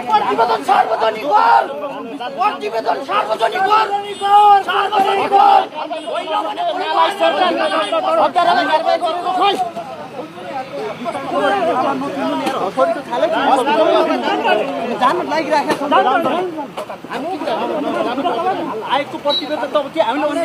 प्रतिবেদন সার্বজনীন কর প্রতিবেদন সার্বজনীন কর সার্বজনীন কর ওই মানে সরকার আমি কারবাই করব प्रतिवेदन त के हामीले